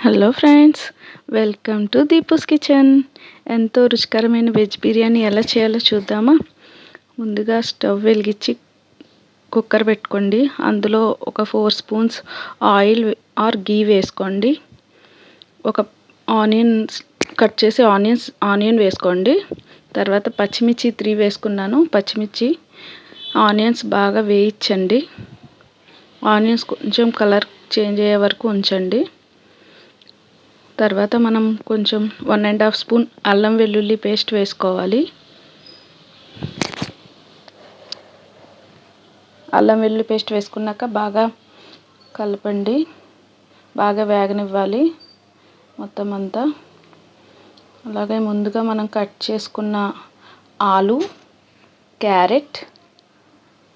Hello friends, welcome to Deepu's kitchen. ఎంతో రుచికరమైన veg biryani ఎలా చేయాలో చూద్దామా. ముందుగా స్టవ్ వెలిగించి కుక్కర్ పెట్టుకోండి. అందులో ఒక 4 స్పూన్స్ ఆయిల్ ఆర్ గీ వేసుకోండి. ఒక కట్ చేసి ఆనియన్ వేసుకోండి. తర్వాత పచ్చిమిర్చి 3 వేసుకున్నాను. పచ్చిమిర్చి ఆనియన్స్ బాగా వేయించండి. ఆనియన్స్ కొంచెం కలర్ చేంజ్ అయ్యే వరకు ఉంచండి. తర్వాత మనం కొంచెం 1.5 స్పూన్ అల్లం వెల్లుల్లి పేస్ట్ వేసుకోవాలి. అల్లం వెల్లుల్లి పేస్ట్ వేసుకున్నాక బాగా కలపండి. బాగా వేగనివ్వాలి మొత్తం అంతా. అలాగే ముందుగా మనం కట్ చేసుకున్న ఆలు, క్యారెట్,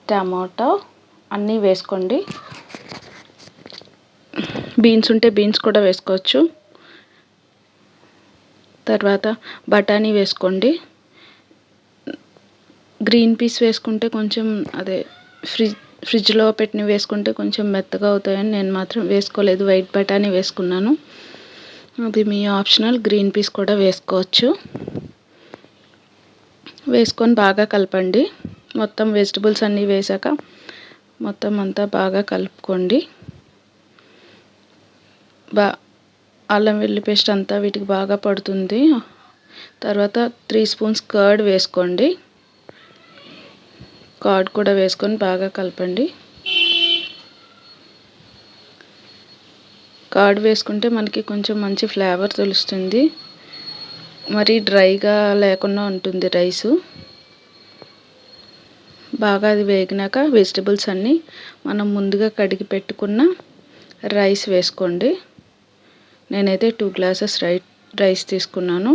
టమాటో అన్నీ వేసుకోండి. బీన్స్ ఉంటే బీన్స్ కూడా వేసుకోవచ్చు. తర్వాత బఠానీ వేసుకోండి. గ్రీన్ పీస్ వేసుకుంటే కొంచెం ఫ్రిడ్జ్లో పెట్టిన వేసుకుంటే కొంచెం మెత్తగా అవుతాయని నేను మాత్రం వేసుకోలేదు. వైట్ బఠానీ వేసుకున్నాను. అది మీ ఆప్షనల్. గ్రీన్ పీస్ కూడా వేసుకోవచ్చు. వేసుకొని బాగా కలపండి. మొత్తం వెజిటబుల్స్ అన్నీ వేసాక మొత్తం అంతా బాగా కలుపుకోండి. అల్లం వెల్లుల్లి పేస్ట్ అంతా వీటికి బాగా పడుతుంది. తర్వాత 3 స్పూన్స్ కర్డ్ వేసుకోండి. కర్డ్ కూడా వేసుకొని బాగా కలపండి. కర్డ్ వేసుకుంటే మనకి కొంచెం మంచి ఫ్లేవర్ తెలుస్తుంది. మరి డ్రైగా లేకుండా ఉంటుంది రైసు. బాగా అది వేగినాక వెజిటబుల్స్ అన్నీ మనం ముందుగా కడిగి పెట్టుకున్న రైస్ వేసుకోండి. నేనైతే 2 గ్లాసెస్ రైస్ తీసుకున్నాను.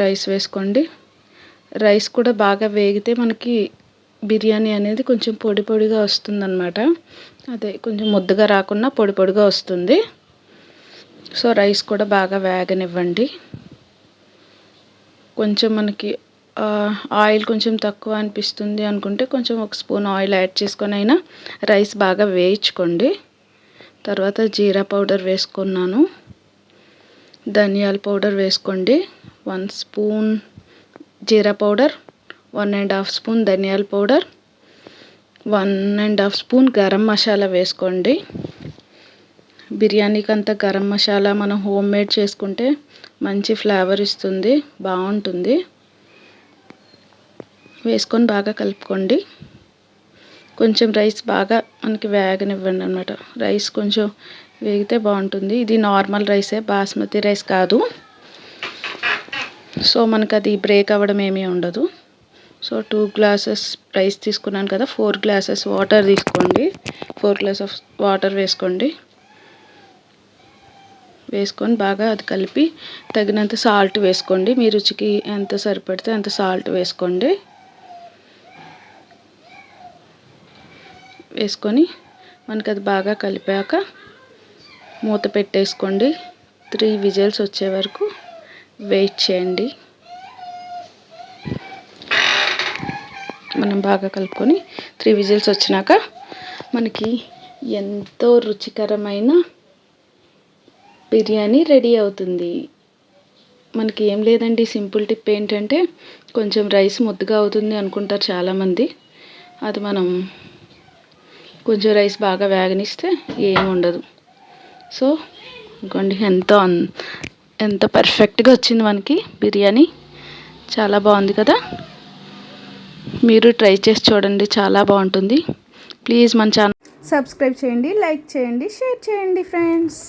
రైస్ వేసుకోండి. రైస్ కూడా బాగా వేగితే మనకి బిర్యానీ అనేది కొంచెం పొడి పొడిగా వస్తుందన్నమాట. అదే కొంచెం ముద్దగా రాకుండా పొడి పొడిగా వస్తుంది. సో రైస్ కూడా బాగా వేగనివ్వండి. కొంచెం మనకి ఆయిల్ కొంచెం తక్కువ అనిపిస్తుంది అనుకుంటే కొంచెం 1 స్పూన్ ఆయిల్ యాడ్ చేసుకొని అయినా రైస్ బాగా వేయించుకోండి. తర్వాత జీరా పౌడర్ వేసుకున్నాను. ధనియాల పౌడర్ వేసుకోండి. 1 స్పూన్ జీరా పౌడర్, 1.5 స్పూన్ ధనియాల పౌడర్, 1.5 స్పూన్ గరం మసాలా వేసుకోండి. బిర్యానీకి అంతా గరం మసాలా మనం హోమ్ మేడ్ చేసుకుంటే మంచి ఫ్లేవర్ ఇస్తుంది, బాగుంటుంది. వేసుకొని బాగా కలుపుకోండి. కొంచెం రైస్ బాగా మనకి వేగనివ్వండి అన్నమాట. రైస్ కొంచెం వేగితే బాగుంటుంది. ఇది నార్మల్ రైసే, బాస్మతి రైస్ కాదు. సో మనకు అది బ్రేక్ అవ్వడం ఏమీ ఉండదు. సో 2 గ్లాసెస్ రైస్ తీసుకున్నాను కదా, 4 గ్లాసెస్ వాటర్ తీసుకోండి. 4 గ్లాసెస్ వాటర్ వేసుకోండి. వేసుకొని బాగా అది కలిపి తగినంత సాల్ట్ వేసుకోండి. మీ రుచికి ఎంత సరిపడితే అంత సాల్ట్ వేసుకోండి. వేసుకొని మనకి అది బాగా కలిపాక మూత పెట్టేసుకోండి. 3 విజిల్స్ వచ్చే వరకు వెయిట్ చేయండి. మనం బాగా కలుపుకొని 3 విజిల్స్ వచ్చినాక మనకి ఎంతో రుచికరమైన బిర్యానీ రెడీ అవుతుంది. మనకి ఏం లేదండి, సింపుల్ టిప్ ఏంటంటే కొంచెం రైస్ ముద్దగా అవుతుంది అనుకుంటారు చాలామంది. అది మనం కొంచెం రైస్ బాగా వేగనిస్తే ఏమి ఉండదు. సో ఇంకోండి ఎంత పర్ఫెక్ట్గా వచ్చింది మనకి బిర్యానీ. చాలా బాగుంది కదా. మీరు ట్రై చేసి చూడండి, చాలా బాగుంటుంది. ప్లీజ్ మన ఛానల్ సబ్స్క్రైబ్ చేయండి, లైక్ చేయండి, షేర్ చేయండి ఫ్రెండ్స్.